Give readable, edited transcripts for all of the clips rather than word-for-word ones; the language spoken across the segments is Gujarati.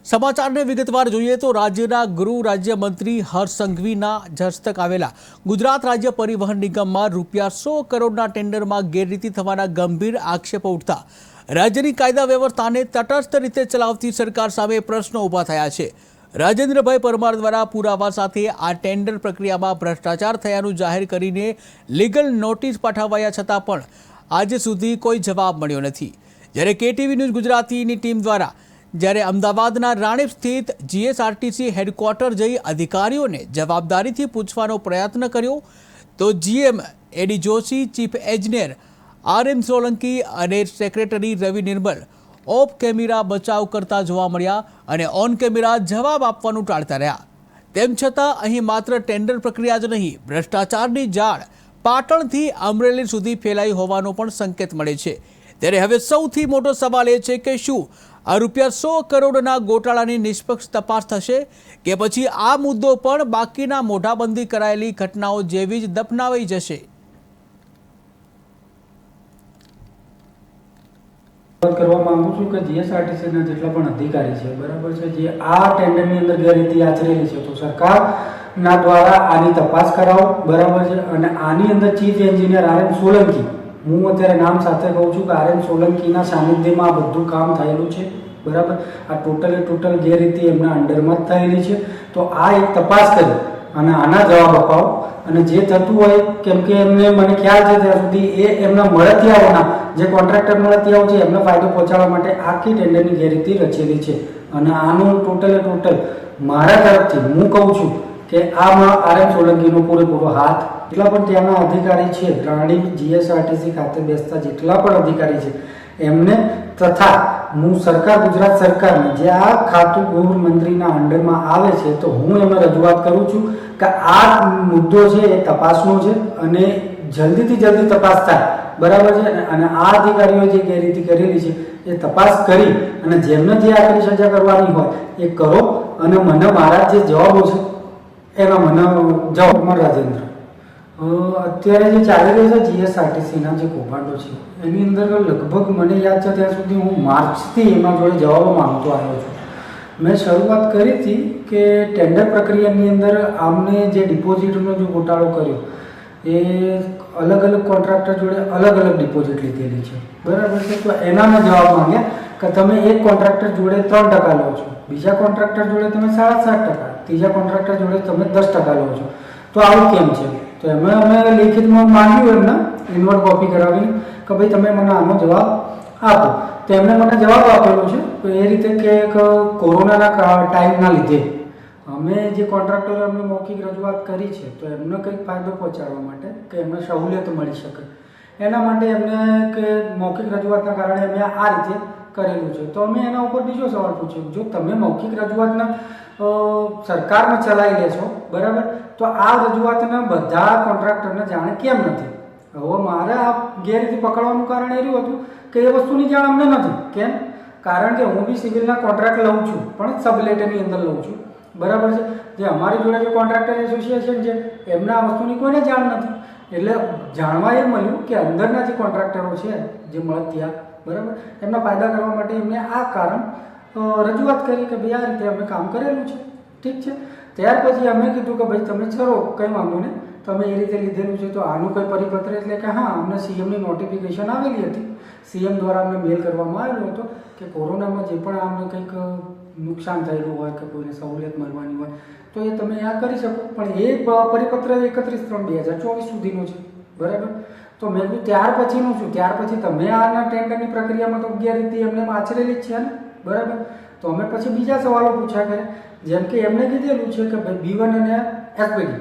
સમાચારને વિગતવાર જોઈએ તો રાજ્યના ગૃહ રાજ્યમંત્રી હર્ષ સંઘવીના હસ્તક આવેલા ગુજરાત રાજ્ય પરિવહન નિગમમાં ₹100 કરોડના ટેન્ડરમાં ગેરરીતિ થવાના ગંભીર આક્ષેપો ઉઠતા રાજ્યની કાયદા વ્યવસ્થાને તટસ્થ રીતે ચલાવતી સરકાર સામે પ્રશ્નો ઊભા થયા છે। રાજેન્દ્રભાઈ પરમાર દ્વારા પુરાવા સાથે આ ટેન્ડર પ્રક્રિયામાં ભ્રષ્ટાચાર થયાનું જાહેર કરીને લીગલ નોટિસ પાઠવાયા છતાં પણ આજે સુધી કોઈ જવાબ મળ્યો નથી। જ્યારે કેટીવી ન્યૂઝ ગુજરાતીની ટીમ દ્વારા જ્યારે અમદાવાદના રાણીપ સ્થિત જીએસઆરટીસી હેડક્વાર્ટર જઈ અધિકારીઓને જવાબદારીથી પૂછવાનો પ્રયત્ન કર્યો તો GM A D Joshi, chief engineer RM Solanki અને secretary Ravi Nirmal off camera બચાવ કરતા જોવા મળ્યા અને ઓન કેમેરા જવાબ આપવાનું ટાળતા રહ્યા। તેમ છતાં અહીં માત્ર ટેન્ડર પ્રક્રિયા જ નહીં, ભ્રષ્ટાચારની જાળ પાટણથી અમરેલી સુધી ફેલાઈ હોવાનો પણ સંકેત મળે છે। ત્યારે હવે સૌથી મોટો સવાલ એ છે કે શું આ ₹100 કરોડના ગોટાળાની નિષ્પક્ષ તપાસ થશે કે પછી આ મુદ્દો પણ બાકીના મોઢાબંધી કરાયેલી ઘટનાઓ જેવી જ દફનાવાઈ જશે? કરવા માંગુ છું કે જીએસઆરટીસીના જેટલા પણ અધિકારી છે, બરાબર છે, જે આ ટેન્ડરની અંદર ગેરરીતિ આચરેલી છે તો સરકારના દ્વારા આની તપાસ કરાવો, બરાબર છે। અને આની અંદર ચીફ એન્જિનિયર RM સોલંકી, હું અત્યારે નામ સાથે કહું છું કે RM સોલંકીના સાનિધ્યમાં આ બધું કામ થયેલું છે, બરાબર। આ ટોટલ ગેરરીતિ એમના અંડરમાં જ થયેલી છે તો આ એક તપાસ કરી અને આના જવાબ અપાવો અને જે થતું હોય, કેમ કે એમને મને ખ્યાલ છે ત્યાં સુધી એ એમના મળતિયાઓના જે કોન્ટ્રાક્ટર મળતિયાઓ છે એમને ફાયદો પહોંચાડવા માટે આખી ટેન્ડરની ગેરરીતિ રચેલી છે અને આનું ટોટલ મારા તરફથી હું કહું છું કે આમાં RM સોલંકીનો પૂરેપૂરો હાથ, જેટલા પણ ત્યાંના અધિકારી છે, રાણીપ જીએસઆરટીસી ખાતે બેસતા જેટલા પણ અધિકારી છે એમને તથા હું ગુજરાત સરકારને જે આ ખાતું ગૃહમંત્રીના અંડરમાં આવે છે તો હું એમને રજૂઆત કરું છું કે આ મુદ્દો છે એ તપાસનો છે અને જલ્દીથી જલ્દી તપાસ થાય, બરાબર છે। અને આ અધિકારીઓ જે ગેરરીતિ કરેલી છે એ તપાસ કરી અને જેમને જે આખરી સજા કરવાની હોય એ કરો અને મને મારા જે જવાબો છે એના મને જવાબ રાજેન્દ્ર અત્યારે જે ચાલી રહ્યો છે જીએસઆરટીસીના જે કૌભાંડો છે એની અંદર લગભગ મને યાદ છે ત્યાં સુધી હું માર્ચથી એના જોડે જવાબો માંગતો આવ્યો છું। મેં શરૂઆત કરી હતી કે ટેન્ડર પ્રક્રિયાની અંદર આમને જે ડિપોઝિટનો જે ગોટાળો કર્યો એ અલગ કોન્ટ્રાક્ટર જોડે અલગ ડિપોઝિટ લીધેલી છે, બરાબર છે। તો એના મેં જવાબ માંગ્યા કે તમે એક કોન્ટ્રાક્ટર જોડે 3% લો છો, બીજા કોન્ટ્રાક્ટર જોડે તમે 7.5%, ત્રીજા કોન્ટ્રાક્ટર જોડે તમે 10% લો છો, તો આવું કેમ છે? તો એમાં અમે લેખિતમાં માંગ્યું એમને ઇન્વર્ટ કોપી કરાવીને કે ભાઈ તમે મને આનો જવાબ આપો। તો એમને મને જવાબ આપેલો છે તો એ રીતે કે કોરોનાના ટાઈમના લીધે અમે જે કોન્ટ્રાક્ટરો અમને મૌખિક રજૂઆત કરી છે તો એમને કંઈક ફાયદો પહોંચાડવા માટે કે એમને સહુલિયત મળી શકે એના માટે એમને કે મૌખિક રજૂઆતના કારણે અમે આ રીતે કરેલું છે। તો અમે એના ઉપર બીજો સવાલ પૂછ્યો, જો તમે મૌખિક રજૂઆતના સરકારમાં ચલાવી લેશો, બરાબર, તો આ રજૂઆતના બધા કોન્ટ્રાક્ટરને જાણ કેમ નથી? હવે મારે આ ગેરરીતિ પકડવાનું કારણ એ રહ્યું હતું કે એ વસ્તુની જાણ અમને નથી। કેમ? કારણ કે હું બી સિવિલના કોન્ટ્રાક્ટ લઉં છું પણ સબલેટરની અંદર લઉં છું, બરાબર છે। જે અમારી જોડે જે કોન્ટ્રાક્ટર એસોસિએશન છે એમને આ વસ્તુની કોઈને જાણ નથી, એટલે જાણવા એ મળ્યું કે અંદરના જે કોન્ટ્રાક્ટરો છે જે મળતિયા, બરાબર, એમના ફાયદા કરવા માટે એમને આ કારણ રજૂઆત કરી કે ભાઈ આ રીતે અમે કામ કરેલું છે, ઠીક છે। ત્યાર પછી અમે કીધું કે ભાઈ તમે ચલો કંઈ વાંધો નહીં, તમે એ રીતે લીધેલું છે તો આનું કંઈ પરિપત્ર એટલે કે હા, અમને સીએમની નોટિફિકેશન આવેલી હતી, સીએમ દ્વારા અમને મેલ કરવામાં આવેલો હતો કે કોરોનામાં જે પણ અમને કંઈક નુકસાન થયેલું હોય કે કોઈને સહુલિયત મળવાની હોય તો એ તમે આ કરી શકો, પણ એ પરિપત્ર 31/3/2024 સુધીનો છે, બરાબર। તો મેં કીધું ત્યાર પછીનું શું? ત્યાર પછી તમે આના ટેન્ડરની પ્રક્રિયામાં તો ગેરરીતિ એમને આચરેલી જ છે ને, બરાબર। તો અમે પછી બીજા સવાલો પૂછ્યા કરે, જેમ કે એમને કીધેલું છે કે ભાઈ B1 અને SBD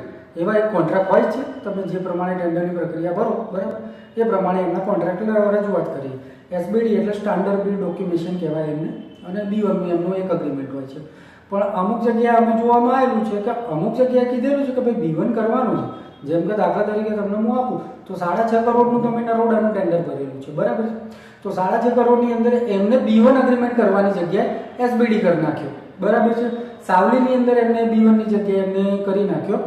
એવા એક કોન્ટ્રાક્ટ હોય છે, તમે જે પ્રમાણે ટેન્ડરની પ્રક્રિયા ભરો, બરાબર, એ પ્રમાણે એમના કોન્ટ્રાક્ટને રજૂઆત કરી। SBD એટલે સ્ટાન્ડર્ડ બિલ ડોક્યુમેન્ટેશન કહેવાય એમને, અને B1નું એમનું એક અગ્રીમેન્ટ હોય છે। પણ અમુક જગ્યાએ અમે જોવામાં આવેલું છે કે અમુક જગ્યાએ કીધેલું છે કે ભાઈ B1 કરવાનું છે, જેમ કે દાખલા તરીકે તમને હું આપું તો 6.5 કરોડનું તમે નરોડાનું ટેન્ડર ભરેલું છે, બરાબર છે। તો 6.5 કરોડની અંદર એમને B1 અગ્રીમેન્ટ કરવાની જગ્યાએ SBD કરી નાખ્યો, બરાબર છે। સાવલીની અંદર એમને B1ની જગ્યાએ એમને કરી નાખ્યો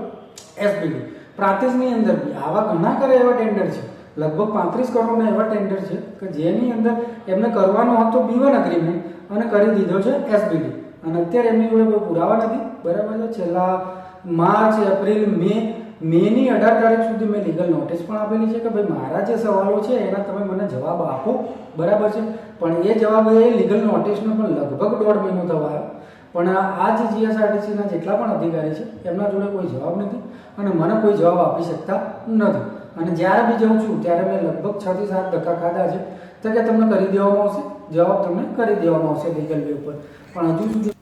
SBD। પ્રાંતિજની અંદર બી આવા ઘણા કરે એવા ટેન્ડર છે, લગભગ 35 કરોડના એવા ટેન્ડર છે કે જેની અંદર એમને કરવાનો હતો B1 અગ્રીમેન્ટ અને કરી દીધો છે SBD। અને અત્યારે એમની જોડે કોઈ પુરાવા નથી, બરાબર છે. છેલ્લા માર્ચ, એપ્રિલ, મેની 18 તારીખ સુધી મેં લીગલ નોટિસ પણ આપેલી છે કે ભાઈ મારા જે સવાલો છે એના તમે મને જવાબ આપો, બરાબર છે. પણ એ જવાબ એ લીગલ નોટિસનો પણ લગભગ 1.5 મહિનો થવા આવ્યો, પણ આ જે જીએસઆરટીસીના જેટલા પણ અધિકારી છે એમના જોડે કોઈ જવાબ નથી અને મને કોઈ જવાબ આપી શકતા નથી. અને જ્યારે બી જાઉં છું ત્યારે મેં લગભગ 6 થી 7 ધક્કા ખાધા છે તો કે તમને કરી દેવામાં આવશે, જવાબ તમને કરી દેવામાં આવશે લીગલ વે ઉપર, પણ હજુ સુધી